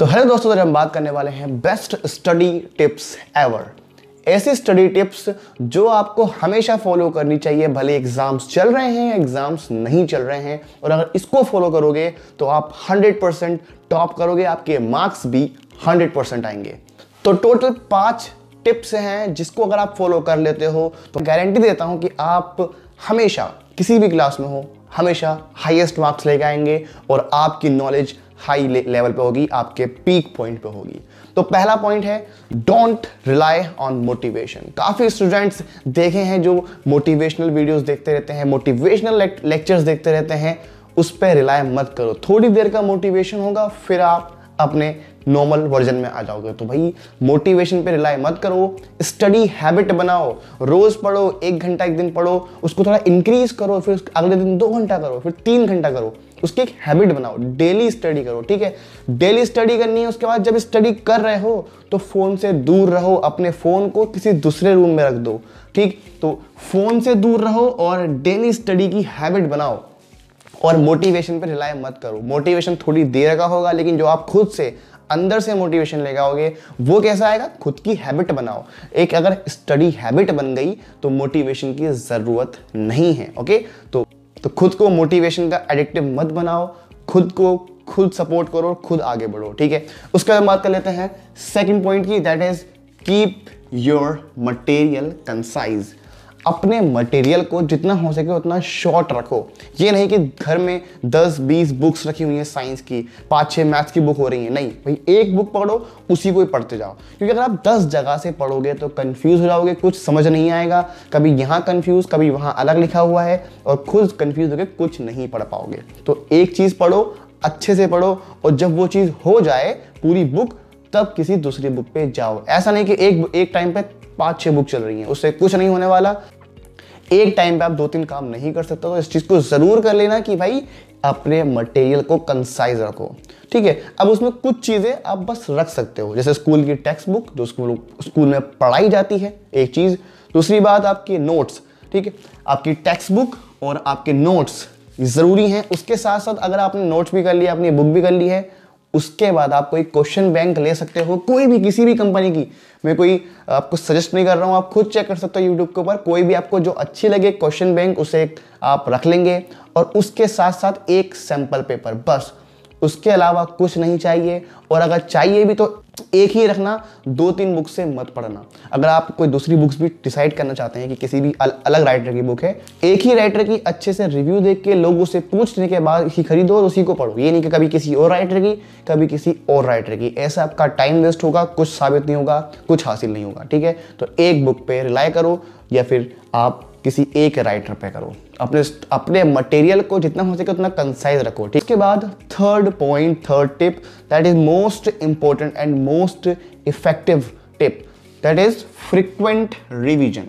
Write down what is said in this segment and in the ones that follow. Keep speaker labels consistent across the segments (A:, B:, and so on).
A: तो हेलो दोस्तों, आज हम बात करने वाले हैं बेस्ट स्टडी टिप्स एवर। ऐसी स्टडी टिप्स जो आपको हमेशा फॉलो करनी चाहिए, भले एग्जाम्स चल रहे हैं, एग्जाम्स नहीं चल रहे हैं, और अगर इसको फॉलो करोगे तो आप 100% टॉप करोगे, आपके मार्क्स भी 100% आएंगे। तो टोटल 5 टिप्स हैं जिसको अगर आप फॉलो कर लेते हो तो गारंटी देता हूं कि आप हमेशा किसी भी क्लास में हो हमेशा हाईएस्ट मार्क्स लेके आएंगे और आपकी नॉलेज हाई लेवल पे होगी, आपके पीक पॉइंट पे होगी। तो पहला पॉइंट है डोंट रिलाई ऑन मोटिवेशन। काफ़ी स्टूडेंट्स देखे हैं जो मोटिवेशनल वीडियोस देखते रहते हैं, मोटिवेशनल लेक्चर्स देखते रहते हैं, उस पर रिलाई मत करो। थोड़ी देर का मोटिवेशन होगा, फिर आप अपने नॉर्मल वर्जन में आ जाओगे। तो भाई मोटिवेशन पे रिलाई मत करो, स्टडी हैबिट बनाओ, रोज पढ़ो, 1 घंटा एक दिन पढ़ो, उसको थोड़ा इंक्रीज करो, फिर अगले दिन 2 घंटा करो, फिर 3 घंटा करो, उसकी एक हैबिट बनाओ, डेली स्टडी करो। ठीक है, डेली स्टडी करनी है। उसके बाद जब स्टडी कर रहे हो तो फोन से दूर रहो, अपने फोन को किसी दूसरे रूम में रख दो। ठीक, तो फोन से दूर रहो और डेली स्टडी की हैबिट बनाओ और मोटिवेशन पे रिलाई मत करो। मोटिवेशन थोड़ी देर का होगा, लेकिन जो आप खुद से अंदर से मोटिवेशन लगाओगे वो कैसा आएगा? खुद की हैबिट बनाओ। एक अगर स्टडी हैबिट बन गई तो मोटिवेशन की जरूरत नहीं है। ओके, तो खुद को मोटिवेशन का एडिक्टिव मत बनाओ, खुद को खुद सपोर्ट करो, खुद आगे बढ़ो। ठीक है, उसके बाद बात कर लेते हैं सेकंड पॉइंट की, that is keep your material concise. अपने मटेरियल को जितना हो सके उतना शॉर्ट रखो। ये नहीं कि घर में 10-20 बुक्स रखी हुई हैं साइंस की, 5-6 मैथ्स की बुक हो रही हैं। नहीं भाई, एक बुक पढ़ो, उसी को ही पढ़ते जाओ, क्योंकि अगर आप 10 जगह से पढ़ोगे तो कंफ्यूज हो जाओगे, कुछ समझ नहीं आएगा, कभी यहाँ कंफ्यूज, कभी वहाँ अलग लिखा हुआ है, और खुद कंफ्यूज होकर कुछ नहीं पढ़ पाओगे। तो एक चीज़ पढ़ो, अच्छे से पढ़ो, और जब वो चीज़ हो जाए पूरी बुक, तब किसी दूसरी बुक पे जाओ। ऐसा नहीं कि एक टाइम पे 5-6 बुक चल रही हैं, उससे कुछ नहीं होने वाला। एक टाइम पे आप 2-3 काम नहीं कर सकते, तो इस चीज को जरूर कर लेना कि भाई अपने मटेरियल को कंसाइज रखो। ठीक है, अब उसमें कुछ चीजें आप बस रख सकते हो, जैसे स्कूल की टेक्स्ट बुक जो स्कूल में पढ़ाई जाती है, एक चीज। दूसरी बात आपके नोट्स। ठीक है, आपकी टेक्स्ट बुक और आपके नोट्स जरूरी हैं। उसके साथ साथ अगर आपने नोट्स भी कर लिया, अपनी बुक भी कर ली है, उसके बाद आप कोई क्वेश्चन बैंक ले सकते हो, कोई भी, किसी भी कंपनी की। मैं कोई आपको सजेस्ट नहीं कर रहा हूँ, आप खुद चेक कर सकते हो यूट्यूब के ऊपर, कोई भी आपको जो अच्छी लगे क्वेश्चन बैंक, उसे आप रख लेंगे। और उसके साथ साथ एक सैंपल पेपर, बस, उसके अलावा कुछ नहीं चाहिए। और अगर चाहिए भी तो एक ही रखना, 2-3 बुक से मत पढ़ना। अगर आप कोई दूसरी बुक्स भी डिसाइड करना चाहते हैं कि किसी भी अलग राइटर की बुक है, एक ही राइटर की अच्छे से रिव्यू देख के, लोगों से पूछने के बाद ही खरीदो और उसी को पढ़ो। ये नहीं कि कभी किसी और राइटर की, कभी किसी और राइटर की। ऐसा आपका टाइम वेस्ट होगा, कुछ साबित नहीं होगा, कुछ हासिल नहीं होगा। ठीक है, तो एक बुक पे रिलाई करो या फिर आप किसी एक राइटर पे करो। अपने मटेरियल को जितना हो सके उतना कंसाइज रखो। ठीक, इसके बाद third tip, that is most important and most effective tip, that is frequent revision.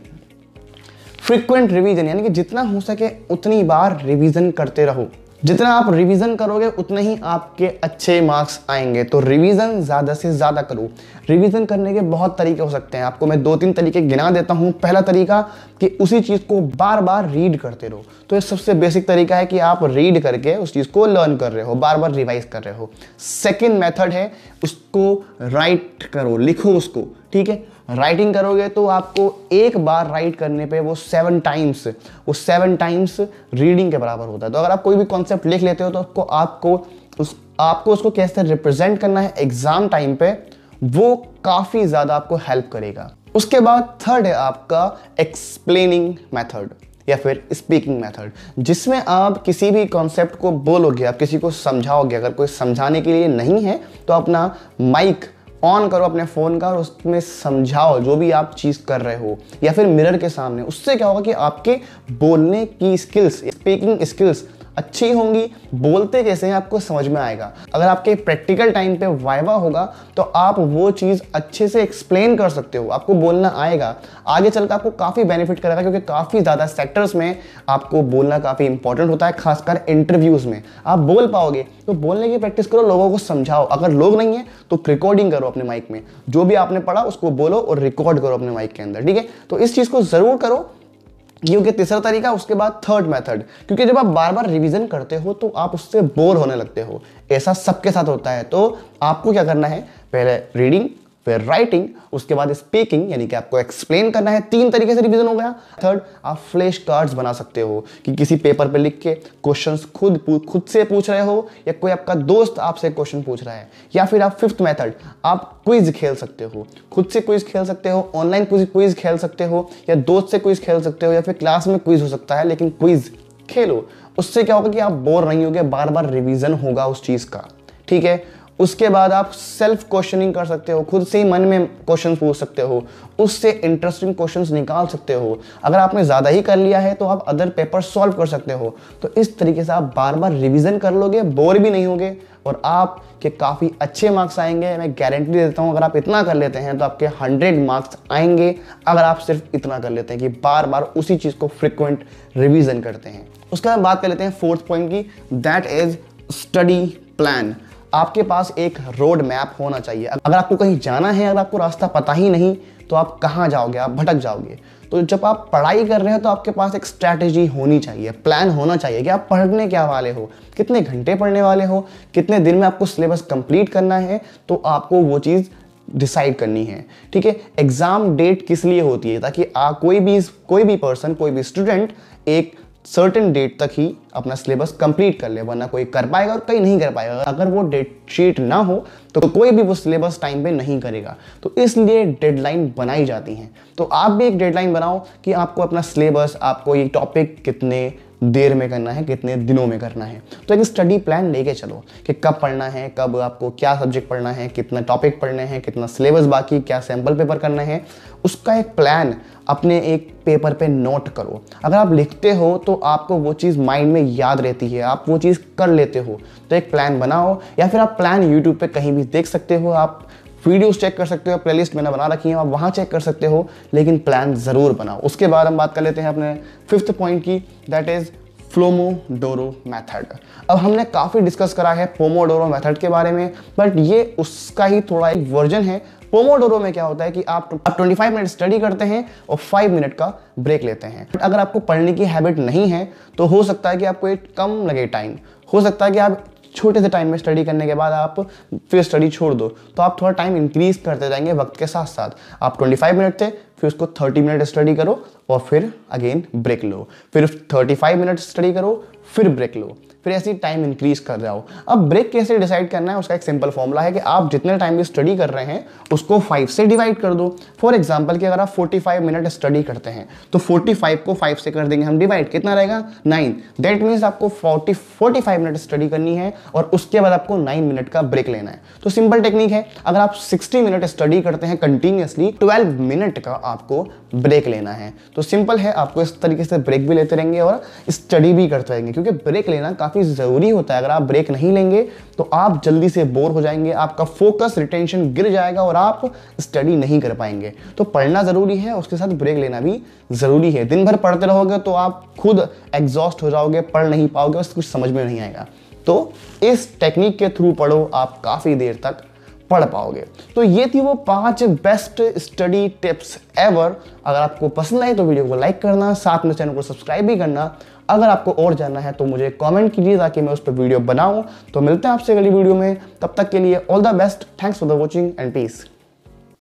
A: Frequent revision यानी कि जितना हो सके उतनी बार रिवीजन करते रहो। जितना आप रिवीजन करोगे उतने ही आपके अच्छे मार्क्स आएंगे। तो रिवीजन ज़्यादा से ज़्यादा करो। रिवीजन करने के बहुत तरीके हो सकते हैं, आपको मैं 2-3 तरीके गिना देता हूँ। पहला तरीका कि उसी चीज़ को बार बार रीड करते रहो। तो ये सबसे बेसिक तरीका है कि आप रीड करके उस चीज़ को लर्न कर रहे हो, बार बार रिवाइज कर रहे हो। सेकेंड मेथड है उसको राइट करो, लिखो उसको। ठीक है, राइटिंग करोगे तो आपको एक बार राइट करने पे वो 7 टाइम्स रीडिंग के बराबर होता है। तो अगर आप कोई भी कॉन्सेप्ट लिख लेते हो तो आपको उसको कैसे रिप्रेजेंट करना है एग्जाम टाइम पे, वो काफ़ी ज़्यादा आपको हेल्प करेगा। उसके बाद थर्ड है आपका एक्सप्लेनिंग मेथड या फिर स्पीकिंग मेथड, जिसमें आप किसी भी कॉन्सेप्ट को बोलोगे, आप किसी को समझाओगे। अगर कोई समझाने के लिए नहीं है तो अपना माइक ऑन करो अपने फ़ोन का और उसमें समझाओ जो भी आप चीज़ कर रहे हो, या फिर मिरर के सामने। उससे क्या होगा कि आपके बोलने की स्किल्स, स्पीकिंग स्किल्स अच्छी होंगी, बोलते कैसे हैं आपको समझ में आएगा। अगर आपके प्रैक्टिकल टाइम पे वाइवा होगा तो आप वो चीज़ अच्छे से एक्सप्लेन कर सकते हो, आपको बोलना आएगा। आगे चलकर आपको काफ़ी बेनिफिट करेगा, क्योंकि काफ़ी ज़्यादा सेक्टर्स में आपको बोलना काफ़ी इंपॉर्टेंट होता है, खासकर इंटरव्यूज़ में आप बोल पाओगे। तो बोलने की प्रैक्टिस करो, लोगों को समझाओ। अगर लोग नहीं है तो रिकॉर्डिंग करो अपने माइक में, जो भी आपने पढ़ा उसको बोलो और रिकॉर्ड करो अपने माइक के अंदर। ठीक है, तो इस चीज़ को ज़रूर करो। ये हो गया तीसरा तरीका। उसके बाद थर्ड मेथड, क्योंकि जब आप बार बार रिवीजन करते हो तो आप उससे बोर होने लगते हो, ऐसा सबके साथ होता है। तो आपको क्या करना है, पहले रीडिंग, फिर राइटिंग, उसके बाद स्पीकिंग, यानी कि आपको एक्सप्लेन करना है। 3 तरीके से रिवीजन हो गया। थर्ड, आप फ्लैश कार्ड्स बना सकते हो कि किसी पेपर पे लिख के क्वेश्चंस खुद से पूछ रहे हो, या कोई आपका दोस्त आपसे क्वेश्चन पूछ रहा है। या फिर आप फिफ्थ मेथड, आप क्विज खेल सकते हो, खुद से क्विज खेल सकते हो, ऑनलाइन क्विज खेल सकते हो, या दोस्त से क्विज खेल सकते हो, या फिर क्लास में क्विज हो सकता है, लेकिन क्विज खेलो। उससे क्या होगा कि आप बोर नहीं होगे, बार बार रिवीजन होगा उस चीज का, ठीक है। उसके बाद आप सेल्फ क्वेश्चनिंग कर सकते हो, खुद से ही मन में क्वेश्चन पूछ सकते हो, उससे इंटरेस्टिंग क्वेश्चंस निकाल सकते हो। अगर आपने ज़्यादा ही कर लिया है तो आप अदर पेपर सॉल्व कर सकते हो। तो इस तरीके से आप बार बार रिवीजन कर लोगे, बोर भी नहीं होगे, और आपके काफ़ी अच्छे मार्क्स आएंगे। मैं गारंटी देता हूँ, अगर आप इतना कर लेते हैं तो आपके 100 मार्क्स आएंगे, अगर आप सिर्फ इतना कर लेते हैं कि बार बार उसी चीज़ को फ्रिक्वेंट रिवीजन करते हैं। उसके बाद बात कर लेते हैं फोर्थ पॉइंट की, दैट इज स्टडी प्लान। आपके पास एक रोड मैप होना चाहिए। अगर आपको कहीं जाना है, अगर आपको रास्ता पता ही नहीं, तो आप कहाँ जाओगे, आप भटक जाओगे। तो जब आप पढ़ाई कर रहे हो तो आपके पास एक स्ट्रैटेजी होनी चाहिए, प्लान होना चाहिए कि आप पढ़ने क्या वाले हो, कितने घंटे पढ़ने वाले हो, कितने दिन में आपको सिलेबस कंप्लीट करना है। तो आपको वो चीज़ डिसाइड करनी है, ठीक है। एग्जाम डेट किस लिए होती है, ताकि कोई भी पर्सन, कोई भी स्टूडेंट एक सर्टेन डेट तक ही अपना सिलेबस कंप्लीट कर ले, वरना कोई कर पाएगा और कोई नहीं कर पाएगा। अगर वो डेट शीट ना हो तो कोई भी वो सिलेबस टाइम पे नहीं करेगा। तो इसलिए डेडलाइन बनाई जाती हैं। तो आप भी एक डेडलाइन बनाओ कि आपको अपना सिलेबस, आपको ये टॉपिक कितने देर में करना है, कितने दिनों में करना है। तो एक स्टडी प्लान लेके चलो कि कब पढ़ना है, कब आपको क्या सब्जेक्ट पढ़ना है, कितना टॉपिक पढ़ने हैं, कितना सिलेबस बाकी, क्या सैम्पल पेपर करना है, उसका एक प्लान अपने एक पेपर पे नोट करो। अगर आप लिखते हो तो आपको वो चीज़ माइंड में याद रहती है, आप वो चीज़ कर लेते हो। तो एक प्लान बनाओ, या फिर आप प्लान यूट्यूब पे कहीं भी देख सकते हो, आप वीडियोस चेक कर सकते हो, प्लेलिस्ट मैंने बना रखी है, आप वहाँ चेक कर सकते हो, लेकिन प्लान ज़रूर बनाओ। उसके बाद हम बात कर लेते हैं अपने फिफ्थ पॉइंट की, दैट इज़ पोमोडोरो मेथड। अब हमने काफ़ी डिस्कस करा है पोमोडोरो मेथड के बारे में, बट ये उसका ही थोड़ा एक वर्जन है। पोमोडोरो में क्या होता है कि आप 25 मिनट स्टडी करते हैं और 5 मिनट का ब्रेक लेते हैं। अगर आपको पढ़ने की हैबिट नहीं है तो हो सकता है कि आपको एक कम लगे टाइम, हो सकता है कि आप छोटे से टाइम में स्टडी करने के बाद आप फिर स्टडी छोड़ दो, तो आप थोड़ा टाइम इंक्रीज करते जाएंगे वक्त के साथ साथ। आप 25 मिनट थे, फिर उसको 30 मिनट स्टडी करो और फिर अगेन ब्रेक लो, फिर 35 मिनट स्टडी करो, फिर ब्रेक लो, फिर ऐसे टाइम इंक्रीज कर जाओ। अब ब्रेक कैसे डिसाइड करना है, उसका एक सिंपल फॉर्मूला है कि आप जितने टाइम भी स्टडी कर रहे हैं उसको 5 से डिवाइड कर दो। फॉर एग्जांपल कि अगर आप 45 मिनट स्टडी करते हैं तो 45 को 5 से कर देंगे हम डिवाइड, कितना रहेगा 9। दैट मीन्स आपको 45 मिनट स्टडी करनी है और उसके बाद आपको 9 मिनट का ब्रेक लेना है। तो सिंपल टेक्निक है, अगर आप 60 मिनट स्टडी करते हैं कंटिन्यूसली, 12 मिनट का आपको ब्रेक लेना है। तो सिंपल है, आपको इस तरीके से ब्रेक भी लेते रहेंगे और स्टडी भी करते रहेंगे, क्योंकि ब्रेक लेना काफ़ी ज़रूरी होता है। अगर आप ब्रेक नहीं लेंगे तो आप जल्दी से बोर हो जाएंगे, आपका फोकस, रिटेंशन गिर जाएगा और आप स्टडी नहीं कर पाएंगे। तो पढ़ना ज़रूरी है, उसके साथ ब्रेक लेना भी ज़रूरी है। दिन भर पढ़ते रहोगे तो आप खुद एग्जॉस्ट हो जाओगे, पढ़ नहीं पाओगे, बस कुछ समझ में नहीं आएगा। तो इस टेक्निक के थ्रू पढ़ो, आप काफ़ी देर तक पढ़ पाओगे। तो ये थी वो 5 बेस्ट स्टडी टिप्स एवर। अगर आपको पसंद आए तो वीडियो को लाइक करना, साथ में चैनल को सब्सक्राइब भी करना। अगर आपको और जानना है तो मुझे कमेंट कीजिए ताकि मैं उस पर वीडियो बनाऊं। तो मिलते हैं आपसे अगली वीडियो में, तब तक के लिए all the best, thanks for the watching and piece.